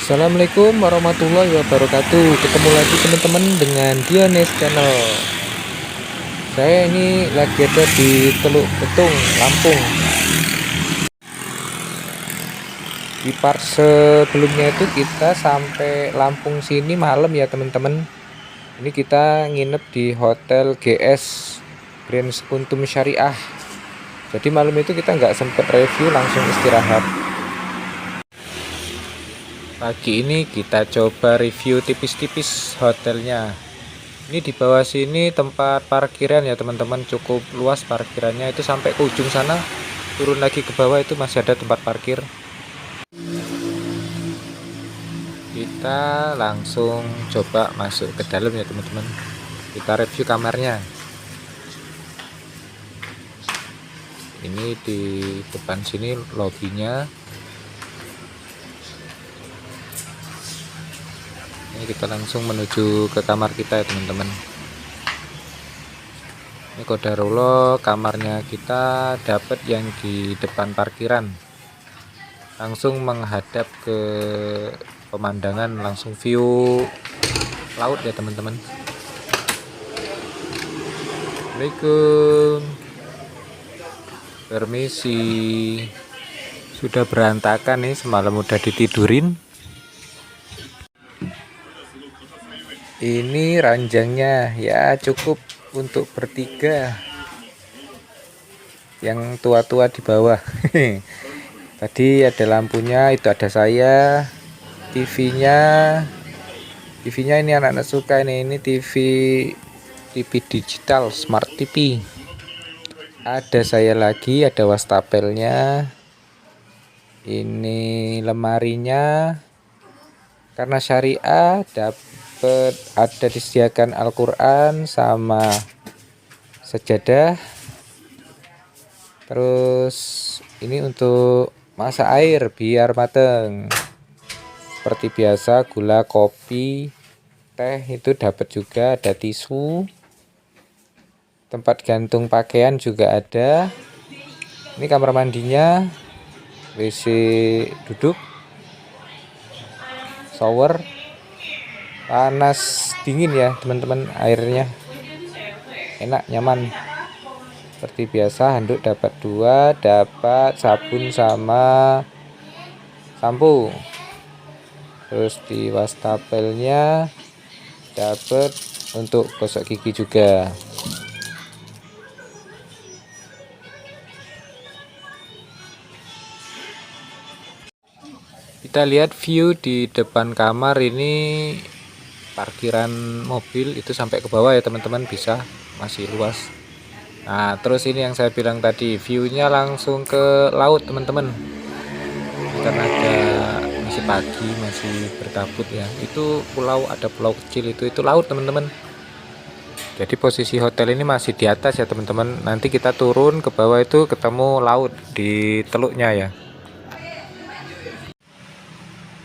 Assalamualaikum warahmatullahi wabarakatuh. Ketemu lagi teman-teman dengan Diones Channel. Saya ini lagi ada di Teluk Betung, Lampung. Di part sebelumnya itu kita sampai Lampung sini malam ya teman-teman. Ini kita nginep di Hotel GS Grand Sekuntum Syariah. Jadi malam itu kita nggak sempet review, langsung istirahat. Pagi ini kita coba review tipis-tipis hotelnya. Ini di bawah sini tempat parkiran ya teman-teman, cukup luas parkirannya, itu sampai ke ujung sana, turun lagi ke bawah itu masih ada tempat parkir. Kita langsung coba masuk ke dalam ya teman-teman. Kita review kamarnya. Ini di depan sini lobbynya. Ini kita langsung menuju ke kamar kita ya teman-teman. Ini kodarullah, kamarnya kita dapat yang di depan parkiran, langsung menghadap ke pemandangan, langsung view laut ya teman-teman. Assalamualaikum, permisi. Sudah berantakan nih, semalam udah ditidurin. Ini ranjangnya ya cukup untuk bertiga, yang tua-tua di bawah. Tadi ada lampunya, itu ada saya, TV-nya ini anak-anak suka ini TV digital smart TV. Ada saya lagi, ada wastafelnya. Ini lemarinya, karena syariah dapat ada disediakan Al-Quran sama sejadah. Terus ini untuk masak air biar mateng. Seperti biasa, gula, kopi, teh itu dapat juga, ada tisu. Tempat gantung pakaian juga ada. Ini kamar mandinya, WC duduk, shower. Panas dingin ya teman-teman, airnya enak, nyaman. Seperti biasa, handuk dapat 2, dapat sabun sama sampo. Terus di wastafelnya dapat untuk gosok gigi juga. Kita lihat view di depan kamar ini, parkiran mobil itu sampai ke bawah ya teman-teman, bisa, masih luas. Nah terus ini yang saya bilang tadi, viewnya langsung ke laut teman-teman, karena masih pagi, masih berkabut ya. Itu pulau, ada pulau kecil itu laut teman-teman. Jadi posisi hotel ini masih di atas ya teman-teman, nanti kita turun ke bawah itu ketemu laut di teluknya ya.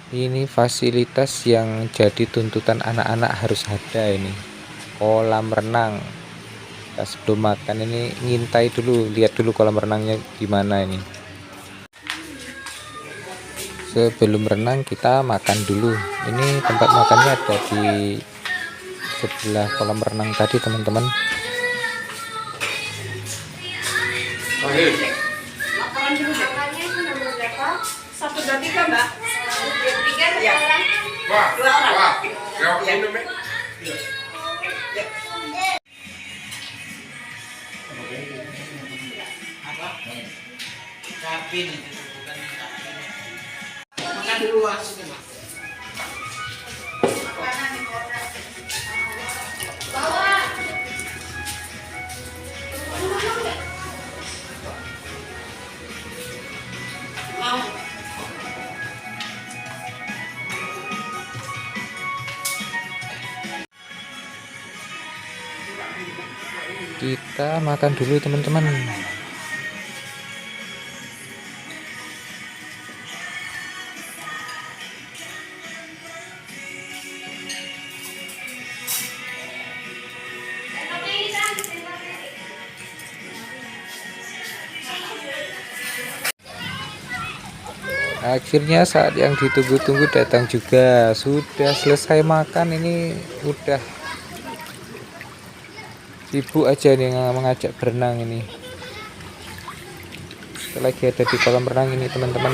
Ini fasilitas yang jadi tuntutan anak-anak harus ada, ini kolam renang. Kita sebelum makan ini ngintai dulu, lihat dulu kolam renangnya gimana ini. Sebelum renang kita makan dulu. Ini tempat makannya ada di sebelah kolam renang tadi teman-teman. Laporan dulu makannya itu nomor berapa? 1, 2, 3 mbak. 1, 2, 3 ya. Wah, 2 orang. Wah, ya minum ya. Apa? Kapin itu bukan kapin. Makan di luar sini mas. Kita makan dulu teman-teman. Akhirnya saat yang ditunggu-tunggu datang juga. Sudah selesai makan, ini udah ibu aja nih yang mengajak berenang ini. Kita lagi ada di kolam renang ini teman-teman.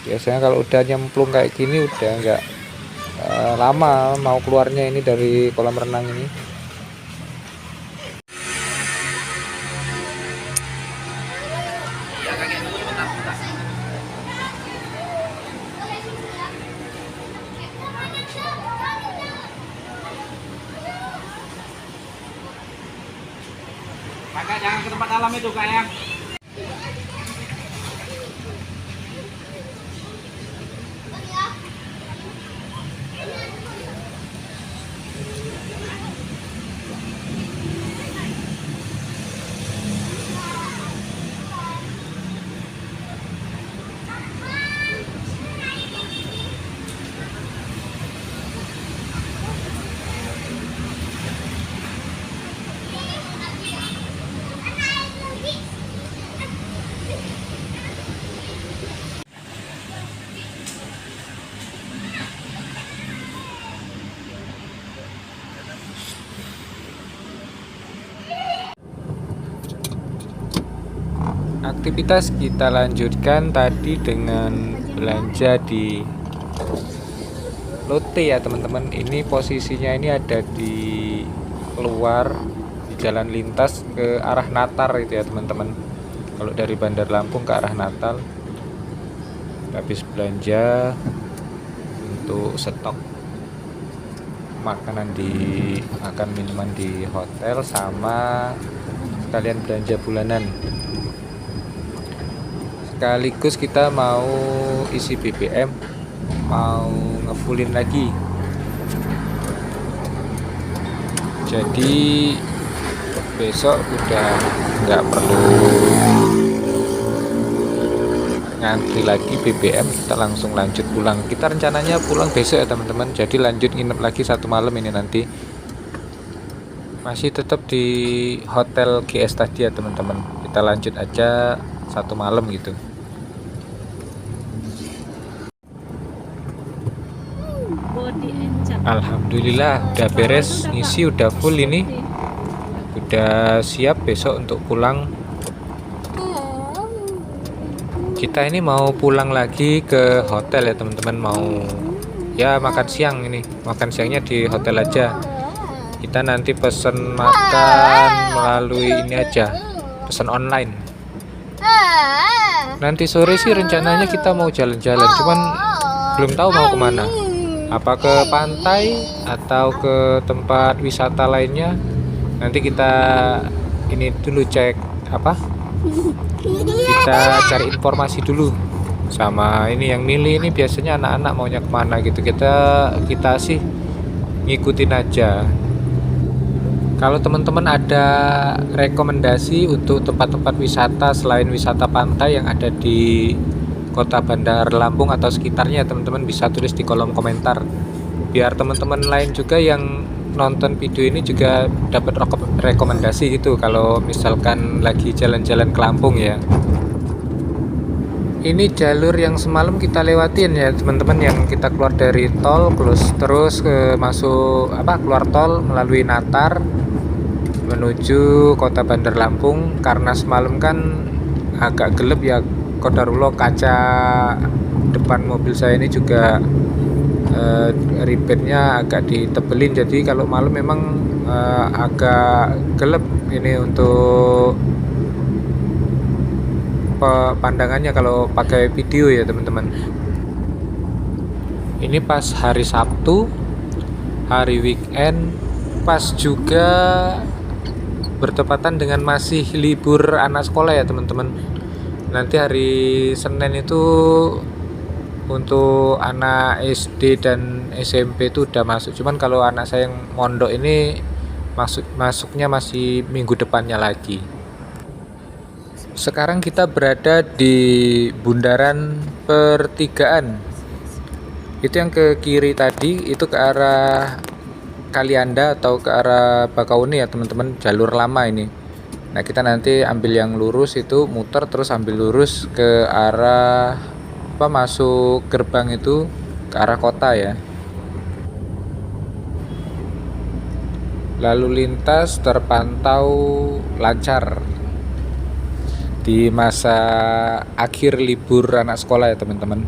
Biasanya kalau udah nyemplung kayak gini udah nggak lama mau keluarnya ini dari kolam renang ini. Kakak jangan ke tempat dalam itu kak ya. Aktivitas kita lanjutkan tadi dengan belanja di Lotte ya teman-teman. Ini posisinya ini ada di keluar di jalan lintas ke arah Natar itu ya teman-teman. Kalau dari Bandar Lampung ke arah Natal. Habis belanja untuk stok makanan makan minuman di hotel sama sekalian belanja bulanan. Sekaligus kita mau isi BBM, mau ngefullin lagi. Jadi besok udah nggak perlu ngantri lagi BBM, kita langsung lanjut pulang. Kita rencananya pulang besok ya teman-teman. Jadi lanjut nginep lagi 1 malam ini nanti. Masih tetap di hotel GS tadi ya teman-teman. Kita lanjut aja 1 malam gitu. Alhamdulillah udah beres ngisi, udah full ini, udah siap besok untuk pulang. Kita ini mau pulang lagi ke hotel ya teman-teman, mau ya makan siang. Ini makan siangnya di hotel aja. Kita nanti pesen makan melalui ini aja, pesen online. Nanti sore sih rencananya kita mau jalan-jalan, cuman belum tahu mau kemana. Apa ke pantai atau ke tempat wisata lainnya. Nanti kita ini dulu cek apa, kita cari informasi dulu sama ini yang milih ini biasanya anak-anak maunya kemana gitu. Kita sih ngikutin aja. Kalau teman-teman ada rekomendasi untuk tempat-tempat wisata selain wisata pantai yang ada di Kota Bandar Lampung atau sekitarnya, teman-teman bisa tulis di kolom komentar biar teman-teman lain juga yang nonton video ini juga dapat rekomendasi gitu kalau misalkan lagi jalan-jalan ke Lampung ya. Ini jalur yang semalam kita lewatin ya teman-teman, yang kita keluar dari tol terus masuk keluar tol melalui Natar menuju Kota Bandar Lampung. Karena semalam kan agak gelap ya, qadarullah kaca depan mobil saya ini juga ribetnya agak ditebelin, jadi kalau malam memang agak gelap ini untuk pandangannya kalau pakai video ya teman-teman. Ini pas hari Sabtu, hari weekend, pas juga bertepatan dengan masih libur anak sekolah ya teman-teman. Nanti hari Senin itu untuk anak SD dan SMP itu udah masuk. Cuman kalau anak saya yang mondok ini masuknya masih minggu depannya lagi. Sekarang kita berada di bundaran pertigaan. Itu yang ke kiri tadi itu ke arah Kalianda atau ke arah Bakauni ya teman-teman, jalur lama ini. Nah kita nanti ambil yang lurus itu, muter terus ambil lurus ke arah masuk gerbang itu ke arah kota ya. Lalu lintas terpantau lancar di masa akhir libur anak sekolah ya teman-teman.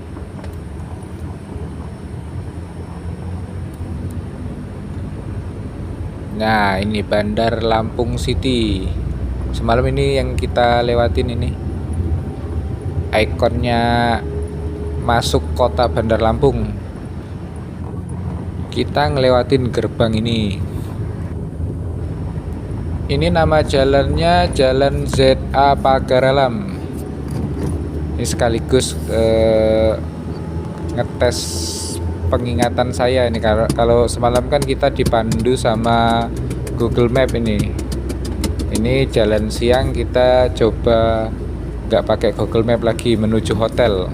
Nah ini Bandar Lampung City. Semalam ini yang kita lewatin ini ikonnya masuk kota Bandar Lampung. Kita ngelewatin gerbang ini. Ini nama jalannya Jalan ZA Pagaralam. Ini sekaligus ngetes pengingatan saya ini, kalau semalam kan kita dipandu sama Google Map ini. Ini jalan siang kita coba nggak pakai Google Map lagi menuju hotel.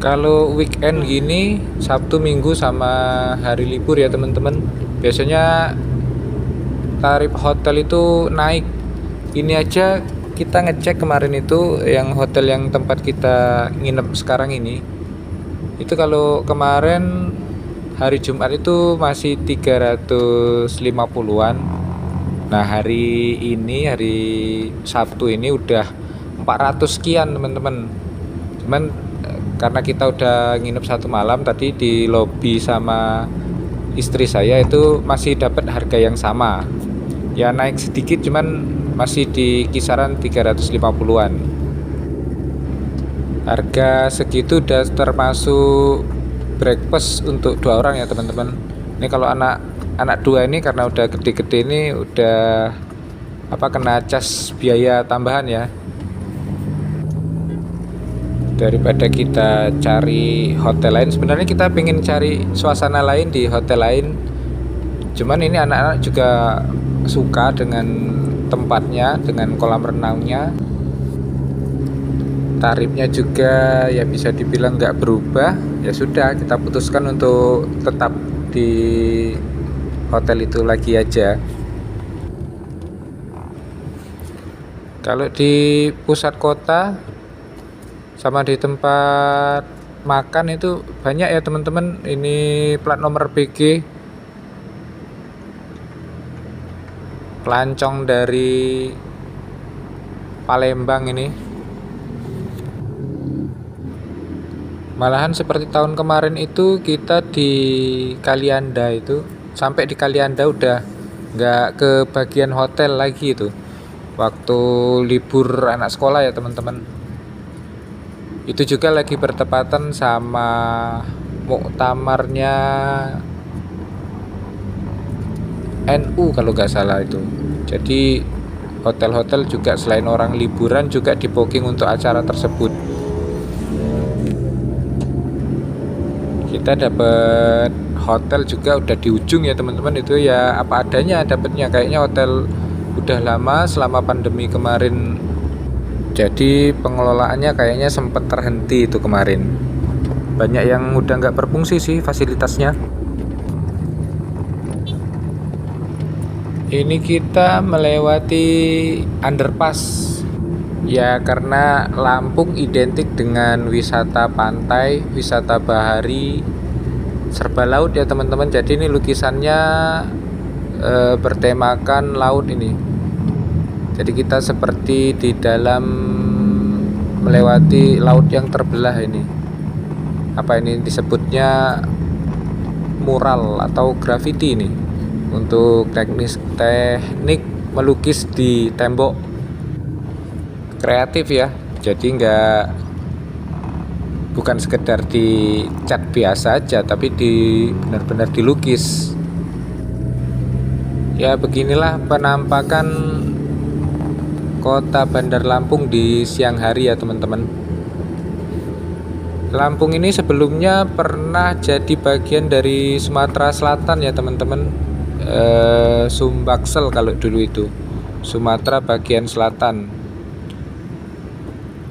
Kalau weekend gini, Sabtu Minggu sama hari libur ya teman-teman, biasanya tarif hotel itu naik. Ini aja kita ngecek kemarin itu yang hotel yang tempat kita nginep sekarang ini, itu kalau kemarin hari Jumat itu masih 350-an. Nah hari ini, hari Sabtu ini udah 400 sekian teman-teman. Cuman karena kita udah nginep satu malam tadi di lobi sama istri saya, itu masih dapat harga yang sama. Ya naik sedikit, cuman masih di kisaran 350-an. Harga segitu udah termasuk breakfast untuk 2 orang ya teman-teman. Ini kalau anak 2 ini karena udah gede-gede ini udah kena cas biaya tambahan ya. Daripada kita cari hotel lain, sebenarnya kita pengen cari suasana lain di hotel lain, cuman ini anak-anak juga suka dengan tempatnya, dengan kolam renangnya. Tarifnya juga ya bisa dibilang nggak berubah. Ya sudah, kita putuskan untuk tetap di hotel itu lagi aja. Kalau di pusat kota sama di tempat makan itu banyak ya teman-teman. Ini plat nomor BG pelancong dari Palembang ini. Malahan seperti tahun kemarin itu kita di Kalianda itu, sampai di Kalianda udah nggak ke bagian hotel lagi itu, waktu libur anak sekolah ya teman-teman. Itu juga lagi bertepatan sama muktamarnya NU kalau nggak salah itu. Jadi hotel-hotel juga selain orang liburan juga di booking untuk acara tersebut. Kita dapat hotel juga udah di ujung ya teman-teman, itu ya apa adanya dapatnya. Kayaknya hotel udah lama selama pandemi kemarin, jadi pengelolaannya kayaknya sempat terhenti itu kemarin. Banyak yang udah nggak berfungsi sih fasilitasnya. Ini kita melewati underpass ya, karena Lampung identik dengan wisata pantai, wisata bahari, serba laut ya teman-teman. Jadi ini lukisannya bertemakan laut ini. Jadi kita seperti di dalam melewati laut yang terbelah ini. Apa ini disebutnya mural atau graffiti ini, untuk teknik melukis di tembok. Kreatif ya. Jadi bukan sekedar dicat biasa aja, tapi benar-benar dilukis. Ya beginilah penampakan kota Bandar Lampung di siang hari ya teman-teman. Lampung ini sebelumnya pernah jadi bagian dari Sumatera Selatan ya teman-teman. Sumbaksel kalau dulu itu, Sumatera bagian selatan.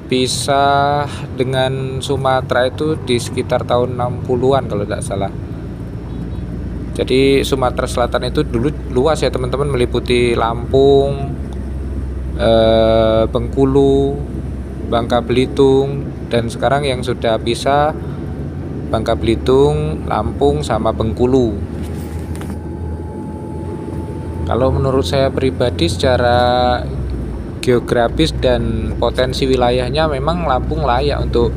Pisah dengan Sumatera itu di sekitar tahun 60-an kalau tidak salah. Jadi Sumatera Selatan itu dulu luas ya teman-teman, meliputi Lampung, Bengkulu, Bangka Belitung, dan sekarang yang sudah pisah Bangka Belitung, Lampung, sama Bengkulu. Kalau menurut saya pribadi secara geografis dan potensi wilayahnya memang Lampung layak untuk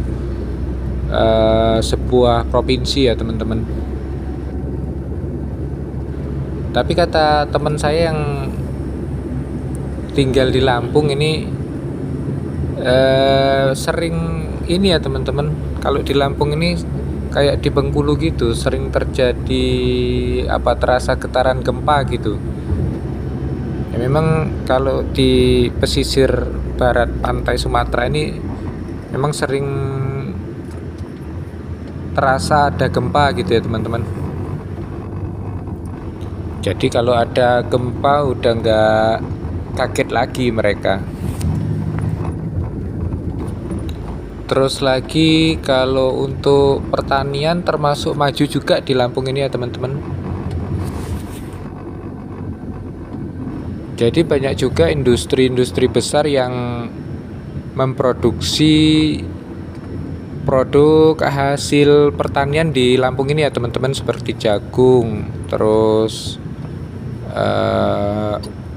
sebuah provinsi ya teman-teman. Tapi kata teman saya yang tinggal di Lampung ini sering ini ya teman-teman, kalau di Lampung ini kayak di Bengkulu gitu, sering terjadi terasa getaran gempa gitu. Ya memang kalau di pesisir barat pantai Sumatera ini memang sering terasa ada gempa gitu ya teman-teman. Jadi kalau ada gempa udah nggak kaget lagi mereka. Terus lagi kalau untuk pertanian termasuk maju juga di Lampung ini ya teman-teman. Jadi banyak juga industri-industri besar yang memproduksi produk hasil pertanian di Lampung ini ya teman-teman, seperti jagung, terus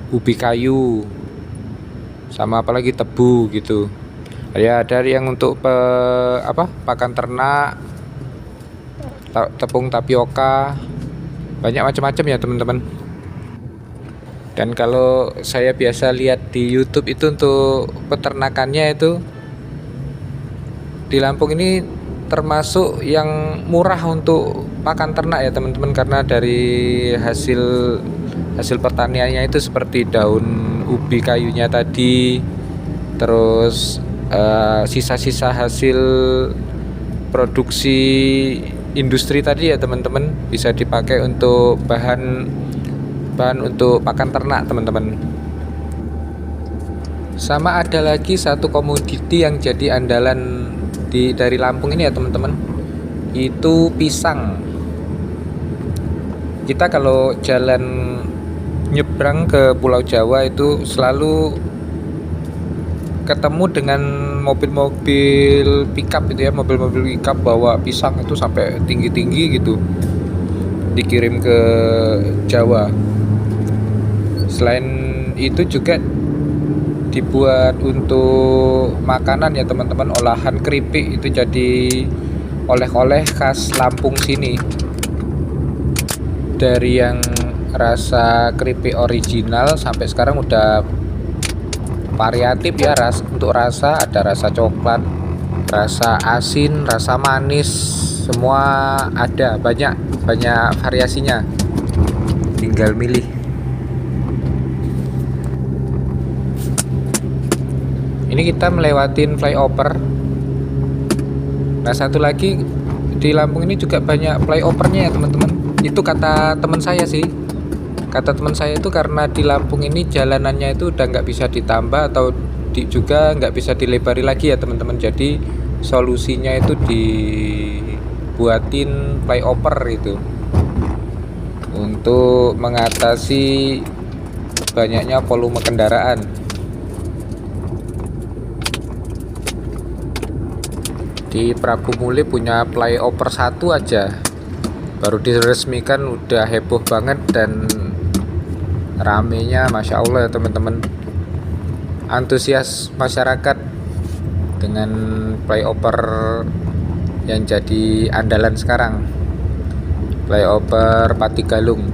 ubi kayu, sama apalagi tebu gitu. Ya dari yang untuk pakan ternak, tepung tapioka, banyak macam-macam ya teman-teman. Dan kalau saya biasa lihat di YouTube itu untuk peternakannya itu di Lampung ini termasuk yang murah untuk pakan ternak ya teman-teman, karena dari hasil pertaniannya itu seperti daun ubi kayunya tadi, terus sisa-sisa hasil produksi industri tadi ya teman-teman, bisa dipakai untuk bahan untuk pakan ternak teman-teman. Sama ada lagi satu komoditi yang jadi andalan dari Lampung ini ya teman-teman, itu pisang. Kita kalau jalan nyebrang ke Pulau Jawa itu selalu ketemu dengan mobil-mobil pickup gitu ya, mobil-mobil pickup bawa pisang itu sampai tinggi-tinggi gitu, dikirim ke Jawa. Selain itu juga dibuat untuk makanan ya teman-teman, olahan keripik itu jadi oleh-oleh khas Lampung sini. Dari yang rasa keripik original sampai sekarang udah variatif ya, untuk rasa ada rasa coklat, rasa asin, rasa manis, semua ada, banyak variasinya, tinggal milih. Ini kita melewatin flyover. Nah satu lagi di Lampung ini juga banyak flyovernya ya teman-teman. Itu kata teman saya sih. Kata teman saya itu karena di Lampung ini jalanannya itu udah nggak bisa ditambah atau juga nggak bisa dilebari lagi ya teman-teman. Jadi solusinya itu dibuatin flyover itu untuk mengatasi banyaknya volume kendaraan. Di Prabu Muli punya flyover satu aja baru diresmikan udah heboh banget dan ramenya Masya Allah ya teman-teman. Antusias masyarakat dengan flyover yang jadi andalan sekarang, flyover Patigalung.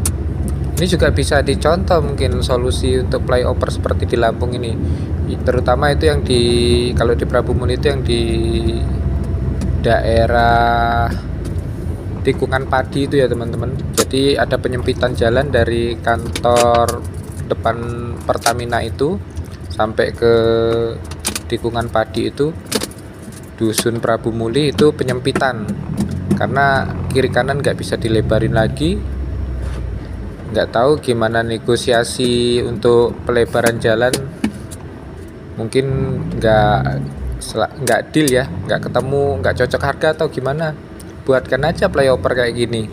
Ini juga bisa dicontoh mungkin solusi untuk flyover seperti di Lampung ini, terutama itu yang kalau di Prabu Muli itu yang di daerah tikungan padi itu ya teman-teman. Jadi ada penyempitan jalan dari kantor depan Pertamina itu sampai ke tikungan padi itu, dusun Prabu Muli itu penyempitan karena kiri kanan nggak bisa dilebarin lagi. Nggak tahu gimana negosiasi untuk pelebaran jalan, mungkin nggak deal ya, nggak ketemu, nggak cocok harga atau gimana, buatkan aja flyover kayak gini.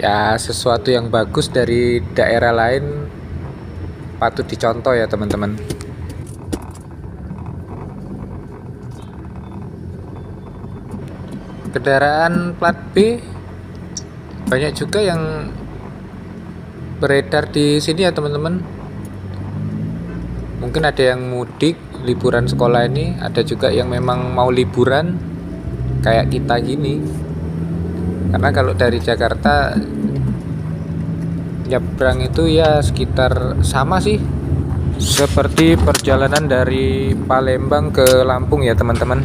Ya sesuatu yang bagus dari daerah lain patut dicontoh ya teman-teman. Kendaraan plat B banyak juga yang beredar di sini ya teman-teman. Mungkin ada yang mudik liburan sekolah ini, ada juga yang memang mau liburan kayak kita gini. Karena kalau dari Jakarta nyebrang itu ya sekitar sama sih seperti perjalanan dari Palembang ke Lampung ya teman-teman.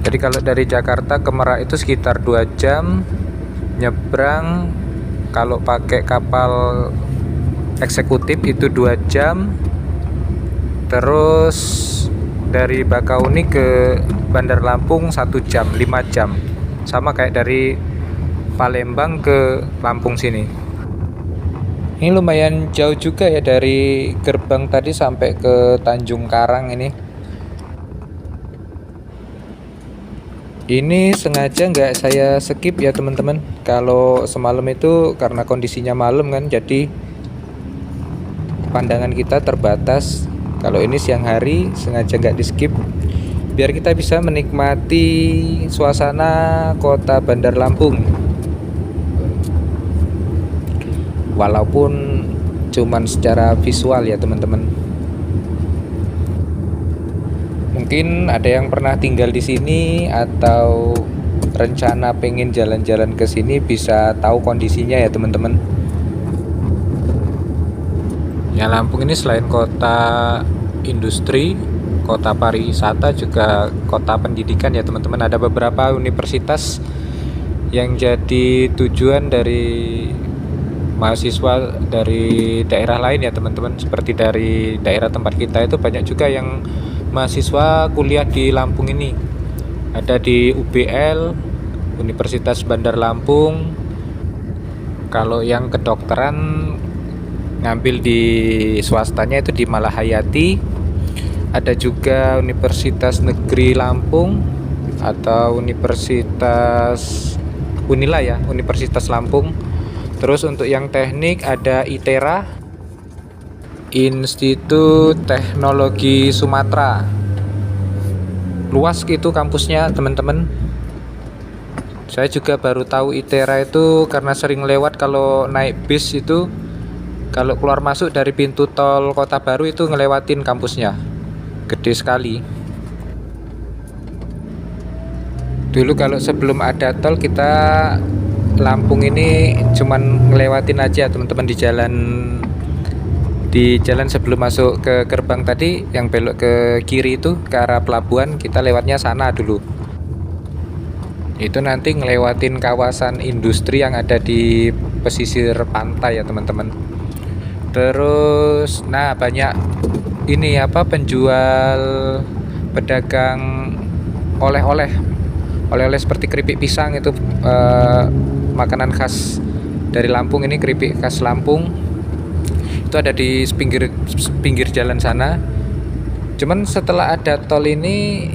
Jadi kalau dari Jakarta ke Merak itu sekitar 2 jam nyebrang. Kalau pakai kapal eksekutif itu 2 jam. Terus dari Bakauni ke Bandar Lampung 1 jam, 5 jam. Sama kayak dari Palembang ke Lampung sini. Ini lumayan jauh juga ya dari gerbang tadi sampai ke Tanjung Karang ini. Ini sengaja nggak saya skip ya teman-teman. Kalau semalam itu karena kondisinya malam kan, jadi pandangan kita terbatas. Kalau ini siang hari sengaja nggak di skip biar kita bisa menikmati suasana kota Bandar Lampung. Walaupun cuman secara visual ya teman-teman. Mungkin ada yang pernah tinggal di sini atau rencana pengen jalan-jalan ke sini bisa tahu kondisinya ya teman-teman. Ya Lampung ini selain kota industri, kota pariwisata, juga kota pendidikan ya teman-teman. Ada beberapa universitas yang jadi tujuan dari mahasiswa dari daerah lain ya teman-teman. Seperti dari daerah tempat kita itu banyak juga yang mahasiswa kuliah di Lampung ini. Ada di UBL, Universitas Bandar Lampung. Kalau yang kedokteran ngambil di swastanya itu di Malahayati. Ada juga Universitas Negeri Lampung atau Universitas Unila ya, Universitas Lampung. Terus untuk yang teknik ada ITERA, Institut Teknologi Sumatera. Luas gitu kampusnya teman-teman. Saya juga baru tahu ITERA itu karena sering lewat kalau naik bis itu. Kalau keluar masuk dari pintu tol Kota Baru itu ngelewatin kampusnya. Gede sekali. Dulu kalau sebelum ada tol kita Lampung ini cuman ngelewatin aja teman-teman di jalan sebelum masuk ke gerbang tadi yang belok ke kiri itu ke arah pelabuhan, kita lewatnya sana dulu. Itu nanti ngelewatin kawasan industri yang ada di pesisir pantai ya teman-teman. Terus nah banyak ini penjual pedagang oleh-oleh seperti keripik pisang itu, makanan khas dari Lampung ini, keripik khas Lampung. Itu ada di pinggir jalan sana. Cuman setelah ada tol ini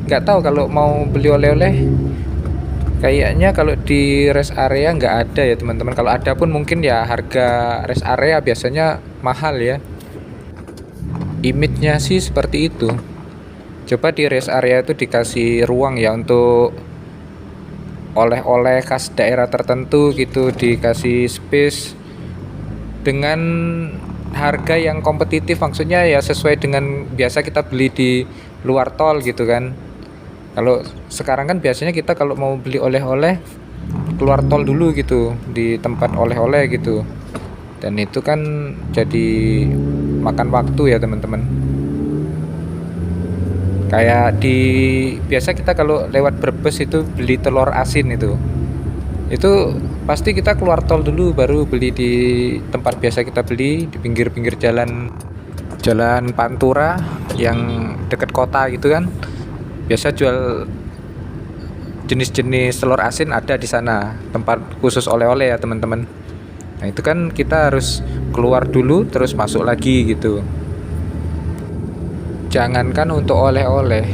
nggak tahu kalau mau beli oleh-oleh kayaknya kalau di rest area nggak ada ya teman-teman. Kalau ada pun mungkin ya harga rest area biasanya mahal ya. Image-nya sih seperti itu. Coba di rest area itu dikasih ruang ya untuk oleh-oleh khas daerah tertentu gitu, dikasih space dengan harga yang kompetitif, maksudnya ya sesuai dengan biasa kita beli di luar tol gitu kan. Kalau sekarang kan biasanya kita kalau mau beli oleh-oleh keluar tol dulu gitu di tempat oleh-oleh gitu, dan itu kan jadi makan waktu ya teman-teman. Kayak biasa kita kalau lewat Brebes itu beli telur asin itu pasti kita keluar tol dulu baru beli di tempat biasa kita beli di pinggir-pinggir jalan Pantura yang dekat kota gitu kan. Biasa jual jenis-jenis telur asin ada di sana, tempat khusus oleh-oleh ya teman-teman. Nah itu kan kita harus keluar dulu terus masuk lagi gitu. Jangankan untuk oleh-oleh,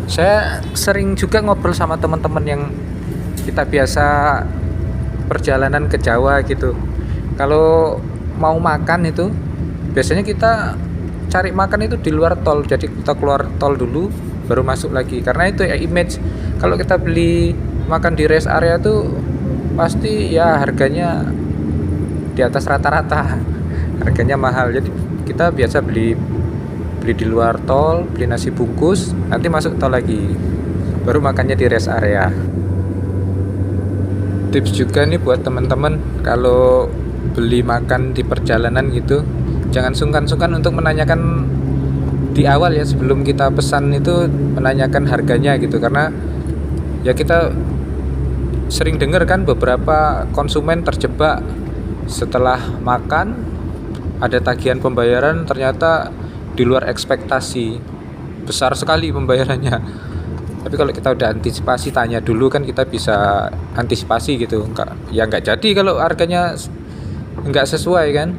saya sering juga ngobrol sama teman-teman yang kita biasa perjalanan ke Jawa gitu. Kalau mau makan itu biasanya kita cari makan itu di luar tol, jadi kita keluar tol dulu baru masuk lagi, karena itu ya image. Kalau kita beli makan di rest area tuh pasti ya harganya di atas rata-rata, harganya mahal. Jadi kita biasa beli di luar tol, beli nasi bungkus, nanti masuk tol lagi baru makannya di rest area. Tips juga nih buat teman-teman, kalau beli makan di perjalanan gitu, jangan sungkan-sungkan untuk menanyakan di awal ya, sebelum kita pesan itu menanyakan harganya gitu. Karena ya kita sering dengar kan beberapa konsumen terjebak setelah makan ada tagihan pembayaran, ternyata di luar ekspektasi, besar sekali pembayarannya. Tapi kalau kita udah antisipasi, tanya dulu kan, kita bisa antisipasi gitu. Nggak jadi kalau harganya nggak sesuai kan.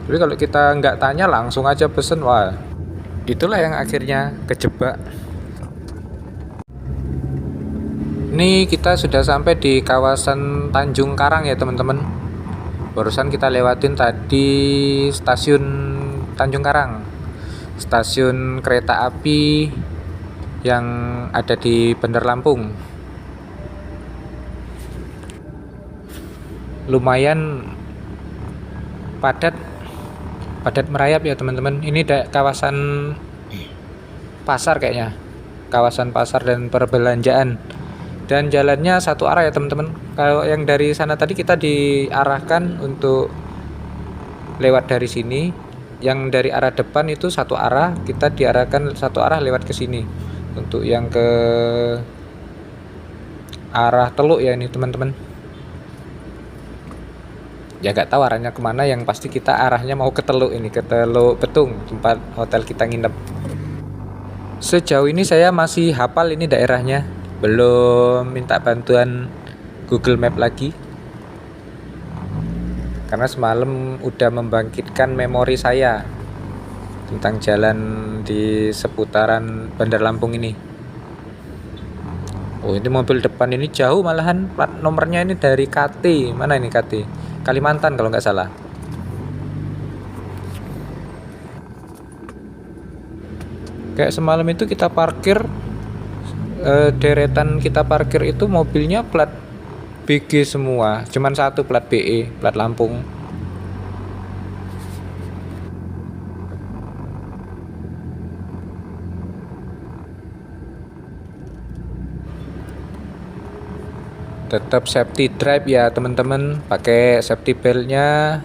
Tapi kalau kita nggak tanya langsung aja pesen, wah itulah yang akhirnya kejebak. Ini kita sudah sampai di kawasan Tanjung Karang ya teman-teman. Barusan kita lewatin tadi stasiun Tanjung Karang, stasiun kereta api yang ada di Bandar Lampung. Lumayan padat merayap ya teman-teman. Ini kawasan pasar kayaknya, kawasan pasar dan perbelanjaan, dan jalannya satu arah ya teman-teman. Kalau yang dari sana tadi kita diarahkan untuk lewat dari sini, yang dari arah depan itu satu arah, kita diarahkan satu arah lewat ke sini. Untuk yang ke arah Teluk ya ini teman-teman, ya nggak tahu arahnya kemana, yang pasti kita arahnya mau ke Teluk ini, ke Teluk Betung, tempat hotel kita nginep. Sejauh ini saya masih hafal ini daerahnya, belum minta bantuan Google Map lagi, karena semalam udah membangkitkan memori saya tentang jalan di seputaran Bandar Lampung ini. Oh, ini mobil depan ini jauh malahan, plat nomornya ini dari KT. Mana ini KT? Kalimantan kalau nggak salah. Kayak semalam itu kita parkir, deretan kita parkir itu mobilnya plat BG semua, cuman satu plat BE, plat Lampung. Tetap safety drive ya teman-teman, pakai safety beltnya,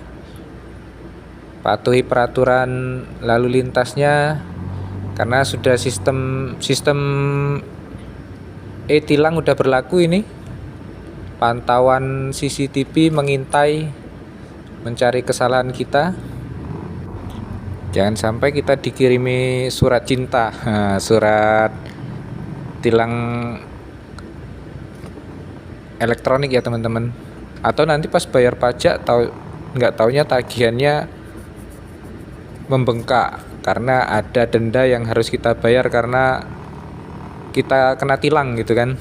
patuhi peraturan lalu lintasnya, karena sudah sistem e-tilang udah berlaku ini. Pantauan CCTV mengintai, mencari kesalahan kita. Jangan sampai kita dikirimi surat cinta, surat tilang elektronik ya teman-teman. Atau nanti pas bayar pajak nggak taunya tagihannya membengkak karena ada denda yang harus kita bayar karena kita kena tilang gitu kan.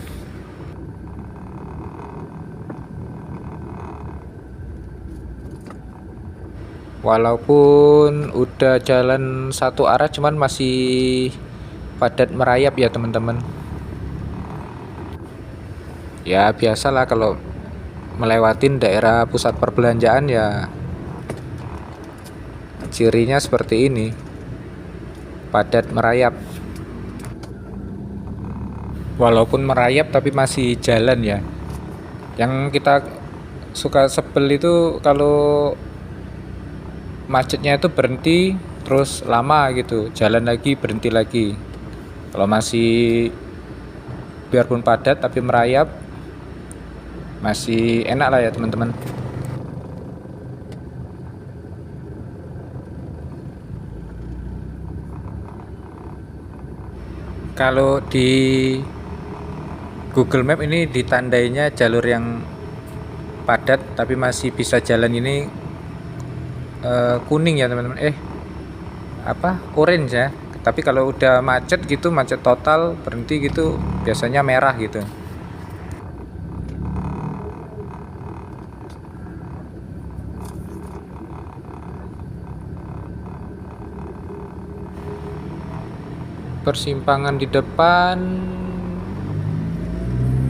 Walaupun udah jalan satu arah, cuman masih padat merayap ya teman-teman. Ya biasalah kalau melewatin daerah pusat perbelanjaan ya cirinya seperti ini, padat merayap. Walaupun merayap tapi masih jalan ya. Yang kita suka sebel itu kalau macetnya itu berhenti terus lama gitu, jalan lagi berhenti lagi. Kalau masih biarpun padat tapi merayap masih enak lah ya teman-teman. Kalau di Google Map ini ditandainya jalur yang padat tapi masih bisa jalan ini kuning ya teman-teman, orange ya. Tapi kalau udah macet gitu, macet total berhenti gitu, biasanya merah gitu. persimpangan di depan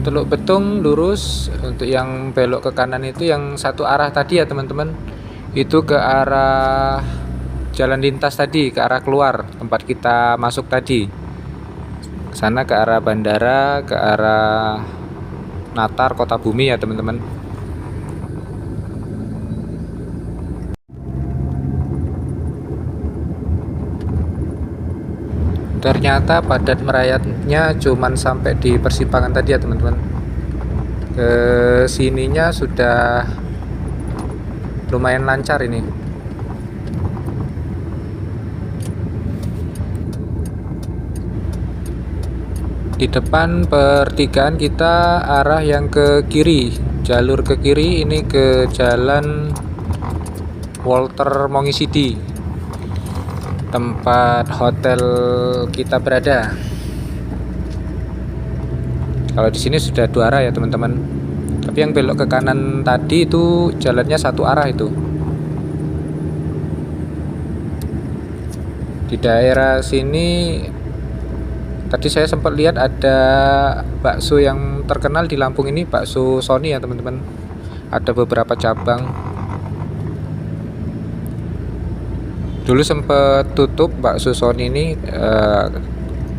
Teluk Betung lurus. Untuk yang belok ke kanan itu yang satu arah tadi ya teman-teman, itu ke arah jalan lintas tadi, ke arah keluar tempat kita masuk tadi, ke sana ke arah bandara, ke arah Natar Kota Bumi ya teman-teman. Ternyata padat merayatnya cuman sampai di persimpangan tadi ya teman-teman. Ke sininya sudah lumayan lancar ini. Di depan pertigaan kita arah yang ke kiri, jalur ke kiri ini ke jalan Walter Mongisidi, tempat hotel kita berada. Kalau di sini sudah dua arah ya teman-teman. Tapi yang belok ke kanan tadi itu jalannya satu arah itu. Di daerah sini tadi saya sempat lihat ada bakso yang terkenal di Lampung ini, bakso Sony ya teman-teman. Ada beberapa cabang. Dulu sempat tutup bakso Sony ini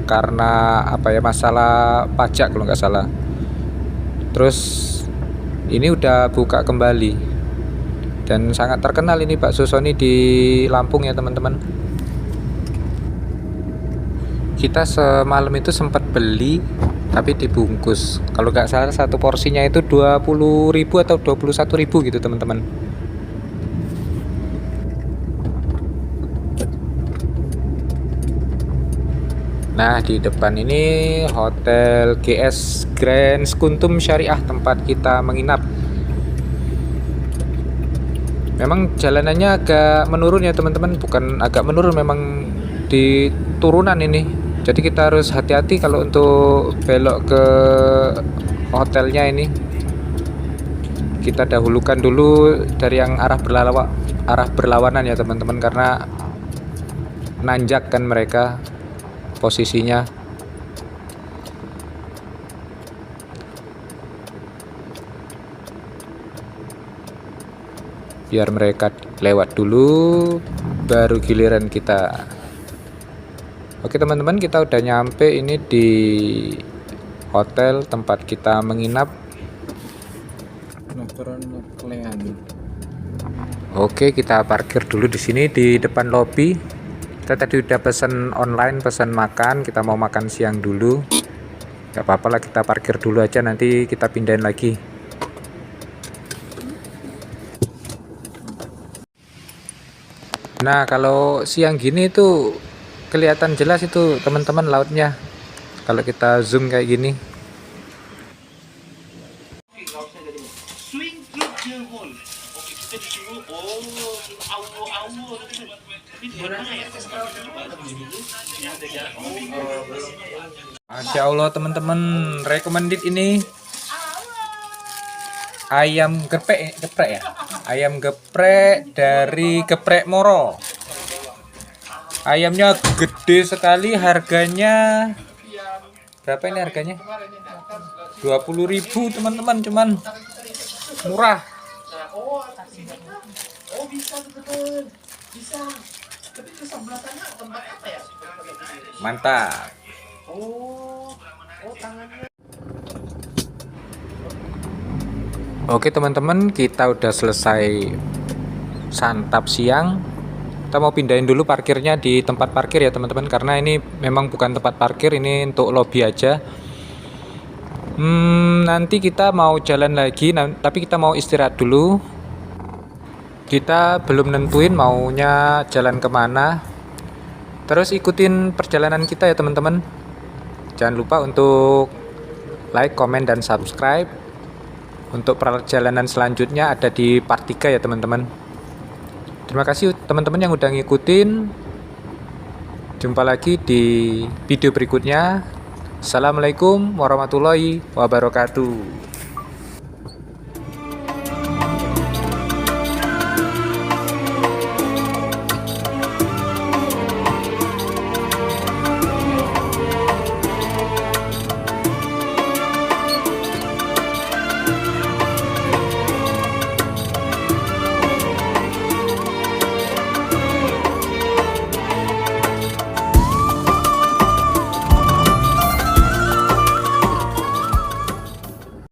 karena apa ya, masalah pajak kalau nggak salah. Terus ini udah buka kembali dan sangat terkenal ini bakso Sony di Lampung ya teman-teman. Kita semalam itu sempat beli tapi dibungkus. Kalau nggak salah satu porsinya itu 20.000 atau 21.000 gitu teman-teman. Nah, di depan ini Hotel GS Grand Skuntum Syariah, tempat kita menginap. Memang jalanannya agak menurun ya teman-teman, bukan agak menurun, memang di turunan ini. Jadi kita harus hati-hati kalau untuk belok ke hotelnya ini. Kita dahulukan dulu dari yang arah berlawanan ya teman-teman, karena nanjak kan mereka posisinya. Biar mereka lewat dulu baru giliran kita. Oke teman-teman, kita udah nyampe ini di hotel tempat kita menginap. Oke, kita parkir dulu di sini di depan lobi. Kita tadi udah pesen online, pesen makan, kita mau makan siang dulu. Gak apa-apa lah, kita parkir dulu aja, nanti kita pindahin lagi. Nah, kalau siang gini tuh kelihatan jelas itu teman-teman lautnya. Kalau kita zoom kayak gini. Masya Allah teman-teman, recommended ini ayam geprek ya, ayam geprek dari Geprek Moro. Ayamnya gede sekali, harganya berapa ini harganya? 20.000 teman-teman, cuman murah. Mantap. Oke teman-teman, kita udah selesai santap siang. Kita mau pindahin dulu parkirnya di tempat parkir ya teman-teman, karena ini memang bukan tempat parkir, ini untuk lobby aja. Nanti kita mau jalan lagi, tapi kita mau istirahat dulu. Kita belum nentuin maunya jalan kemana. Terus ikutin perjalanan kita ya teman-teman. Jangan lupa untuk like, komen, dan subscribe. Untuk perjalanan selanjutnya ada di part 3 ya teman-teman. Terima kasih teman-teman yang udah ngikutin. Jumpa lagi di video berikutnya. Assalamualaikum warahmatullahi wabarakatuh.